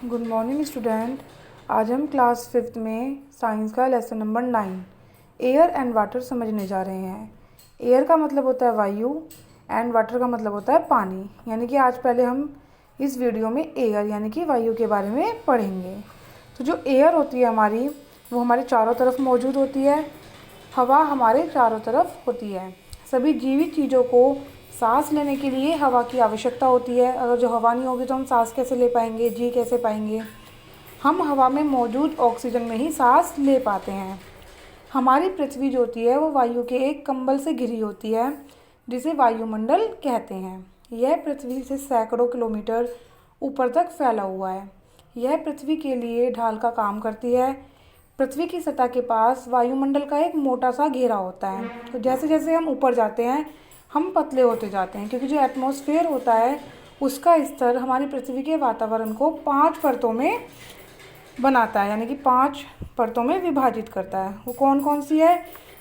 Good morning student. आज हम class 5th में साइंस का lesson number 9 air and water समझने जा रहे हैं। एयर का मतलब होता है वायु एंड वाटर का मतलब होता है पानी। यानी कि आज पहले हम इस वीडियो में एयर यानी कि वायु के बारे में पढ़ेंगे। तो जो एयर होती है हमारी, वो हमारे चारों तरफ मौजूद होती है। हवा हमारे चारों तरफ होती है। सभी जीवित चीज़ों को सांस लेने के लिए हवा की आवश्यकता होती है। अगर जो हवा नहीं होगी तो हम सांस कैसे ले पाएंगे, जी कैसे पाएंगे। हम हवा में मौजूद ऑक्सीजन में ही सांस ले पाते हैं। हमारी पृथ्वी जो होती है वो वायु के एक कंबल से घिरी होती है, जिसे वायुमंडल कहते हैं। यह पृथ्वी से सैकड़ों किलोमीटर ऊपर तक फैला हुआ है। यह पृथ्वी के लिए ढाल का काम करती है। पृथ्वी की सतह के पास वायुमंडल का एक मोटा सा घेरा होता है। तो जैसे जैसे हम ऊपर जाते हैं हम पतले होते जाते हैं, क्योंकि जो एटमॉस्फेयर होता है उसका स्तर हमारी पृथ्वी के वातावरण को 5 परतों में बनाता है, यानी कि 5 परतों में विभाजित करता है। वो कौन कौन सी है?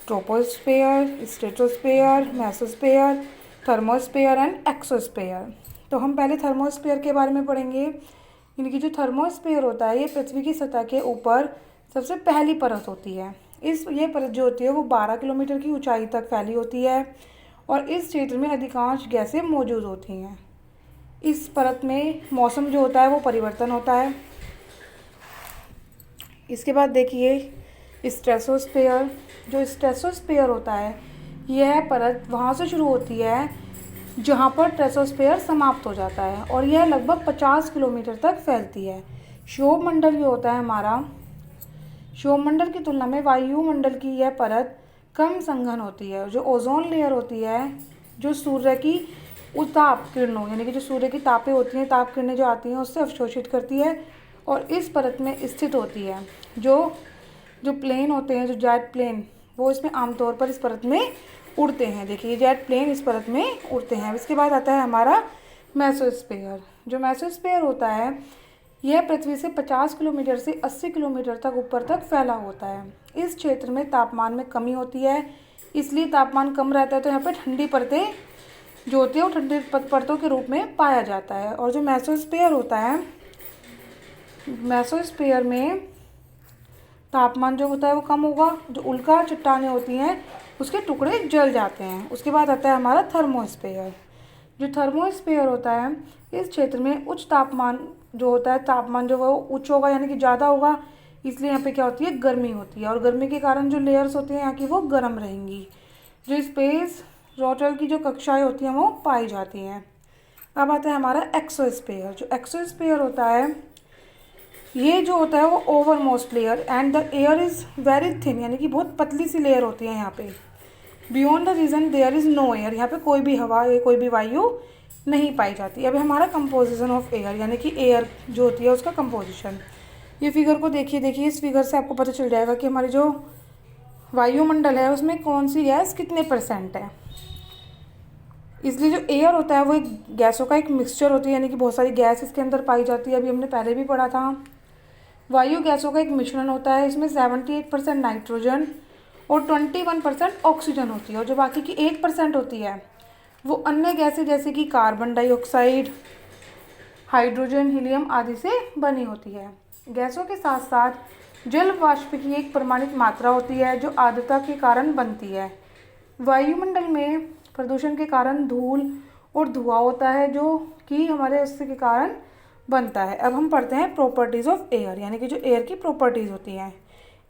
Troposphere, stratosphere, mesosphere, thermosphere and exosphere. तो हम पहले थर्मोस्फेयर के बारे में पढ़ेंगे। यानी कि जो थर्मोस्फेयर होता है ये पृथ्वी की सतह के ऊपर सबसे पहली परत होती है। ये परत जो होती है वो 12 किलोमीटर की ऊंचाई तक फैली होती है और इस क्षेत्र में अधिकांश गैसें मौजूद होती हैं। इस परत में मौसम जो होता है वो परिवर्तन होता है। इसके बाद देखिए स्ट्रेटोस्फेयर। जो स्ट्रेटोस्फेयर होता है यह परत वहाँ से शुरू होती है जहाँ पर ट्रोपोस्फेयर समाप्त हो जाता है और यह लगभग 50 किलोमीटर तक फैलती है। क्षोभमंडल जो होता है हमारा, क्षोभमंडल की तुलना में वायुमंडल की यह परत कम संघन होती है। जो ओजोन लेयर होती है जो सूर्य की उताप किरणों यानी कि जो सूर्य की तापें होती हैं, ताप किरणें जो आती हैं उससे अवशोषित करती है और इस परत में स्थित होती है। जो प्लेन होते हैं, जो जेट प्लेन, वो इसमें आमतौर पर इस परत में उड़ते हैं। देखिए जेट प्लेन इस परत में उड़ते हैं। इसके बाद आता है हमारा मेसोस्फेयर। जो मेसोस्फेयर होता है यह पृथ्वी से 50 किलोमीटर से 80 किलोमीटर तक ऊपर तक फैला होता है। इस क्षेत्र में तापमान में कमी होती है, इसलिए तापमान कम रहता है तो यहाँ पे ठंडी परतें जो होती है वो ठंडी परतों के रूप में पाया जाता है। और जो मेसोस्फेयर होता है, मेसोस्फेयर में तापमान जो होता है वो कम होगा। जो उल्का चट्टानें होती हैं उसके टुकड़े जल जाते हैं। उसके बाद आता है हमारा थर्मोस्फेयर। जो थर्मोस्फेयर होता है इस क्षेत्र में उच्च तापमान जो होता है, तापमान जो वो उच्च होगा यानी कि ज़्यादा होगा, इसलिए यहाँ पे क्या होती है, गर्मी होती है। और गर्मी के कारण जो लेयर्स होती हैं यहाँ की वो गर्म रहेंगी। जो स्पेस रोटर की जो कक्षाएं होती हैं वो पाई जाती हैं। अब आता है हमारा एक्सोस्फेयर। जो एक्सोस्फेयर होता है ये जो होता है वो over most layer and the air is very thin, यानी कि बहुत पतली सी लेयर होती है यहाँ पे। Beyond the region there is no air, यहाँ पे कोई भी हवा या कोई भी वायु नहीं पाई जाती। अब हमारा कंपोजिशन ऑफ एयर यानी कि एयर जो होती है उसका कंपोजिशन। ये फिगर को देखिए इस फिगर से आपको पता चल जाएगा कि हमारी जो वायुमंडल है उसमें कौन सी गैस कितने % है। इसलिए जो एयर होता है वो एक गैसों का एक मिक्सचर होती है, यानी कि बहुत सारी गैस इसके अंदर पाई जाती है। अभी हमने पहले भी पढ़ा था। वायु गैसों का एक मिश्रण होता है। इसमें 78% नाइट्रोजन और 21% ऑक्सीजन होती है और जो बाकी की 8% होती है वो अन्य गैसें जैसे कि कार्बन डाइऑक्साइड, हाइड्रोजन, हीलियम आदि से बनी होती है। गैसों के साथ साथ जल वाष्प की एक प्रमाणित मात्रा होती है जो आर्द्रता के कारण बनती है। वायुमंडल में प्रदूषण के कारण धूल और धुआं होता है जो कि हमारे उसके के कारण बनता है। अब हम पढ़ते हैं प्रॉपर्टीज़ ऑफ एयर, यानी कि जो एयर की प्रॉपर्टीज़ होती हैं।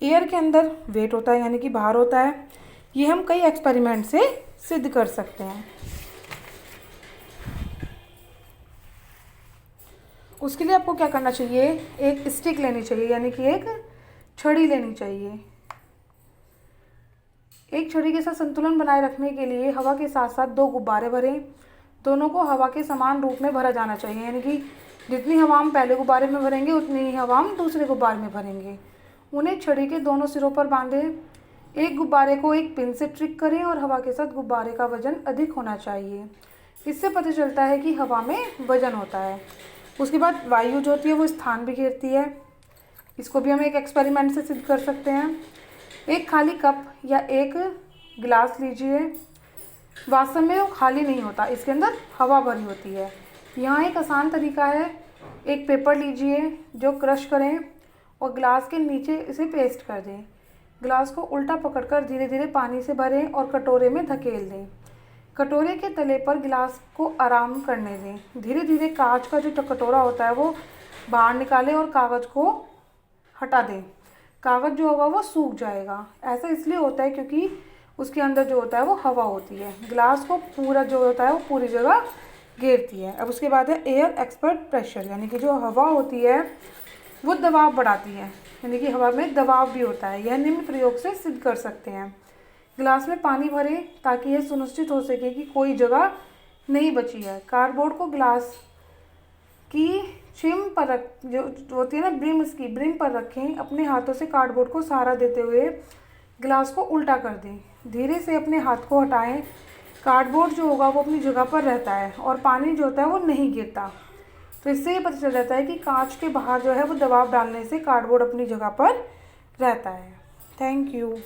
एयर के अंदर वेट होता है यानी कि भार होता है। ये हम कई एक्सपेरिमेंट से सिद्ध कर सकते हैं। उसके लिए आपको क्या करना चाहिए, एक स्टिक लेनी चाहिए यानी कि एक छड़ी लेनी चाहिए। एक छड़ी के साथ संतुलन बनाए रखने के लिए हवा के साथ साथ 2 गुब्बारे भरें। दोनों को हवा के समान रूप में भरा जाना चाहिए, यानी कि जितनी हवा हम पहले गुब्बारे में भरेंगे उतनी ही हवा हम दूसरे गुब्बारे में भरेंगे। उन्हें छड़ी के दोनों सिरों पर बांधें। एक गुब्बारे को एक पिन से ट्रिक करें और हवा के साथ गुब्बारे का वजन अधिक होना चाहिए। इससे पता चलता है कि हवा में वजन होता है। उसके बाद वायु जो होती है वो स्थान भी घेरती है। इसको भी हम एक एक्सपेरिमेंट से सिद्ध कर सकते हैं। एक खाली कप या एक गिलास लीजिए। वास्तव में वो खाली नहीं होता, इसके अंदर हवा भरी होती है। यहाँ एक आसान तरीका है एक पेपर लीजिए जो क्रश करें और ग्लास के नीचे इसे पेस्ट कर दें। ग्लास को उल्टा पकड़कर धीरे धीरे पानी से भरें और कटोरे में धकेल दें। कटोरे के तले पर गिलास को आराम करने दें। धीरे धीरे कांच का जो कटोरा होता है वो बाहर निकालें और कागज़ को हटा दें। कागज़ जो होगा वो सूख जाएगा। ऐसा इसलिए होता है क्योंकि उसके अंदर जो होता है वो हवा होती है। गिलास को पूरा जो होता है वो पूरी जगह घेरती है। अब उसके बाद है एयर एक्सपर्ट प्रेशर, यानी कि जो हवा होती है वो दबाव बढ़ाती है, यानी कि हवा में दबाव भी होता है। यह निम्न प्रयोग से सिद्ध कर सकते हैं। गिलास में पानी भरें ताकि यह सुनिश्चित हो सके कि कोई जगह नहीं बची है। कार्डबोर्ड को गिलास की छिम पर रख जो होती है ना ब्रिम, इसकी ब्रिम पर रखें। अपने हाथों से कार्डबोर्ड को सहारा देते हुए गिलास को उल्टा कर दें। धीरे से अपने हाथ को हटाएं। कार्डबोर्ड जो होगा वो अपनी जगह पर रहता है और पानी जो होता है वो नहीं गिरता। तो इससे ये पता चल जाता है कि कांच के बाहर जो है वो दबाव डालने से कार्डबोर्ड अपनी जगह पर रहता है। Thank you.